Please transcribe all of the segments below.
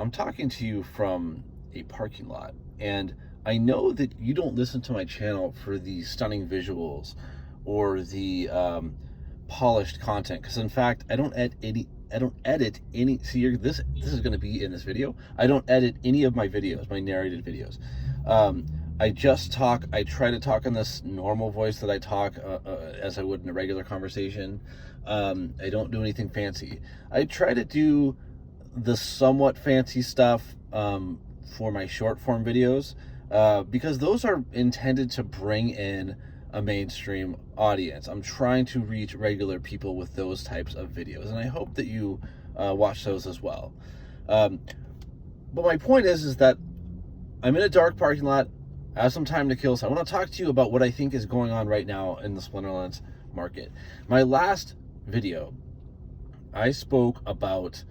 I'm talking to you from a parking lot, and I know that you don't listen to my channel for the stunning visuals or the polished content. Because in fact, I don't edit any. I don't edit any. See, this is going to be in this video. I don't edit any of my videos, my narrated videos. Um, I just talk. I try to talk in this normal voice that I talk as I would in a regular conversation. I don't do anything fancy. I try to do the somewhat fancy stuff for my short form videos because those are intended to bring in a mainstream audience. I'm trying to reach regular people with those types of videos, and I hope that you watch those as well. Um, but my point is that I'm in a dark parking lot. I have some time to kill, so I want to talk to you about what I think is going on right now in the Splinterlands market. My last video, I spoke about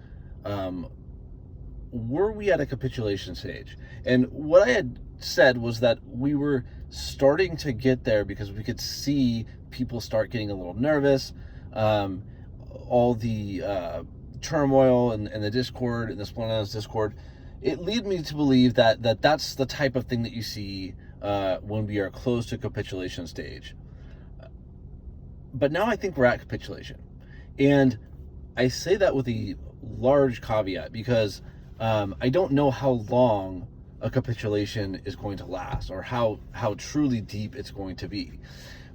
were we at a capitulation stage? And what I had said was that we were starting to get there because we could see people start getting a little nervous. All the turmoil and the Discord and the Splinterlands Discord, it led me to believe that that's the type of thing that you see when we are close to capitulation stage. But now I think we're at capitulation. And I say that with a large caveat because I don't know how long a capitulation is going to last or how truly deep it's going to be.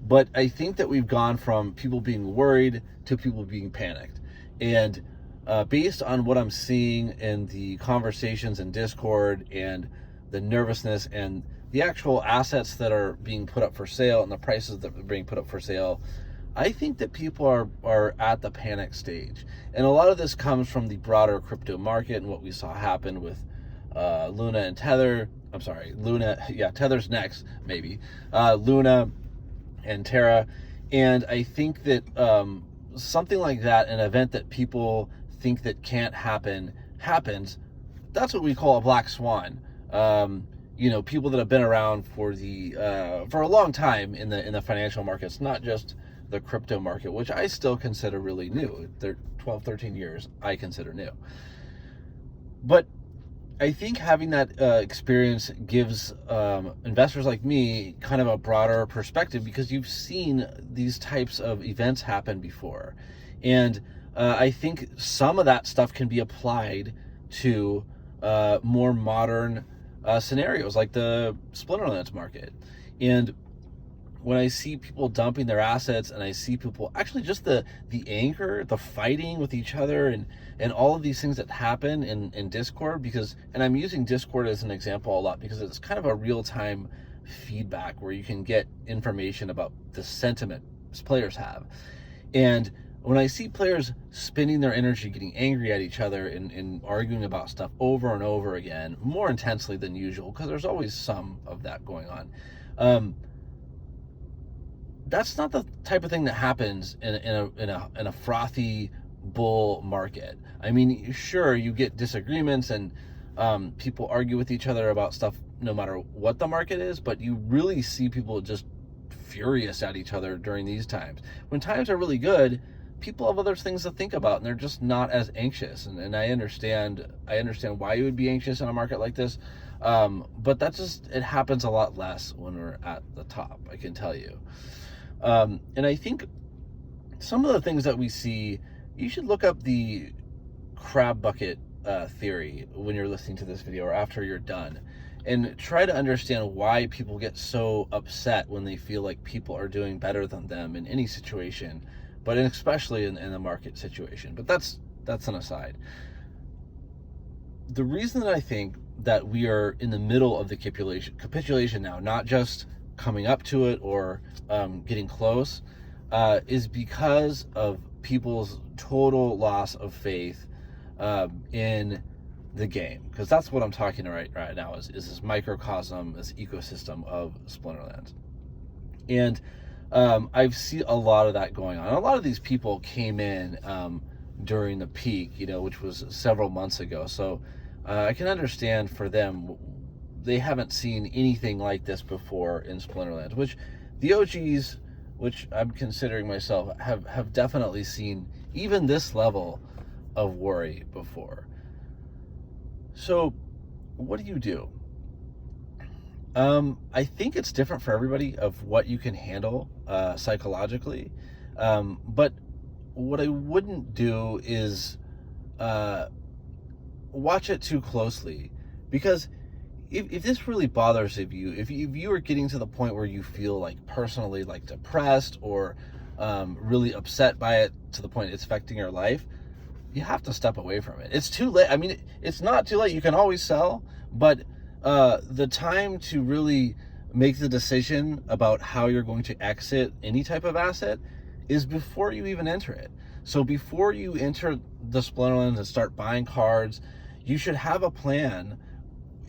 But I think that we've gone from people being worried to people being panicked. And based on what I'm seeing in the conversations in Discord and the nervousness and the actual assets that are being put up for sale and the prices that are being put up for sale, I think that people are at the panic stage. And a lot of this comes from the broader crypto market and what we saw happen with Luna and Tether. I'm sorry, Luna, yeah, Tether's next, maybe. Luna and Terra. And I think that something like that, an event that people think that can't happen, happens. That's what we call a black swan. People that have been around for a long time in the financial markets, not just the crypto market, which I still consider really new. They're 12, 13 years, I consider new. But I think having that experience gives investors like me kind of a broader perspective because you've seen these types of events happen before. And I think some of that stuff can be applied to more modern scenarios like the Splinterlands market. And when I see people dumping their assets and I see people actually just the anger, the fighting with each other and all of these things that happen in Discord and I'm using Discord as an example a lot because it's kind of a real-time feedback where you can get information about the sentiment players have. And when I see players spending their energy, getting angry at each other and arguing about stuff over and over again, more intensely than usual, because there's always some of that going on, that's not the type of thing that happens in a frothy bull market. I mean, sure, you get disagreements and people argue with each other about stuff no matter what the market is, but you really see people just furious at each other during these times. When times are really good, people have other things to think about and they're just not as anxious. And I understand why you would be anxious in a market like this. But it happens a lot less when we're at the top, I can tell you. And I think some of the things that we see, you should look up the crab bucket theory when you're listening to this video or after you're done and try to understand why people get so upset when they feel like people are doing better than them in any situation, but especially in the market situation. But that's an aside. The reason that I think that we are in the middle of the capitulation now, not just coming up to it or getting close, is because of people's total loss of faith in the game. Because that's what I'm talking right now is this microcosm, this ecosystem of Splinterlands. And I've seen a lot of that going on. A lot of these people came in during the peak, which was several months ago. So I can understand for them, they haven't seen anything like this before in Splinterlands, which the OGs, which I'm considering myself, have definitely seen even this level of worry before. So, what do you do? I think it's different for everybody of what you can handle psychologically. But what I wouldn't do is uh, watch it too closely, because if this really bothers you, if you are getting to the point where you feel like personally like depressed or really upset by it to the point it's affecting your life, you have to step away from it. It's too late. I mean, it's not too late. You can always sell, but the time to really make the decision about how you're going to exit any type of asset is before you even enter it. So before you enter the Splinterlands and start buying cards, you should have a plan.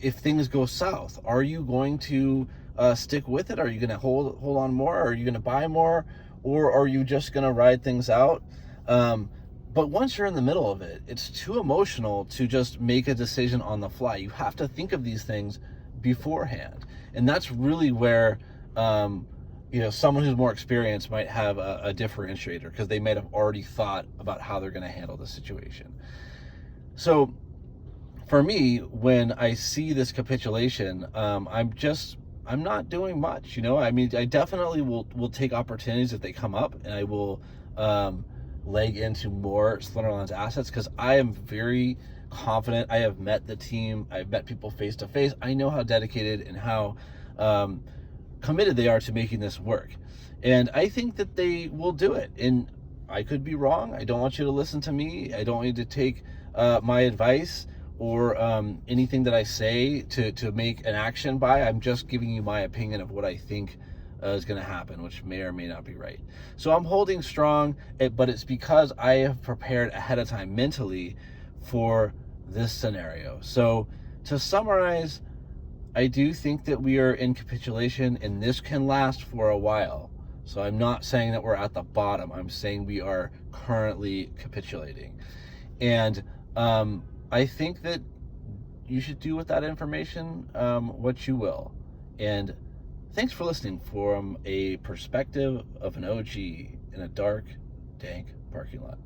If things go south, are you going to stick with it? Are you going to hold on more? Are you going to buy more? Or are you just going to ride things out? But once you're in the middle of it, it's too emotional to just make a decision on the fly. You have to think of these things beforehand. And that's really where, someone who's more experienced might have a differentiator, because they might have already thought about how they're going to handle the situation. So for me, when I see this capitulation, I'm not doing much. I mean, I definitely will take opportunities if they come up, and I will leg into more Splinterlands assets, because I am very confident. I have met the team. I've met people face to face. I know how dedicated and how committed they are to making this work, and I think that they will do it. And I could be wrong. I don't want you to listen to me. I don't want you to take my advice or anything that I say to make an action by. I'm just giving you my opinion of what I think is going to happen, which may or may not be right. So I'm holding strong, but it's because I have prepared ahead of time mentally for this scenario. So to summarize, I do think that we are in capitulation, and this can last for a while. So I'm not saying that we're at the bottom. I'm saying we are currently capitulating. And I think that you should do with that information what you will. And thanks for listening from a perspective of an OG in a dark, dank parking lot.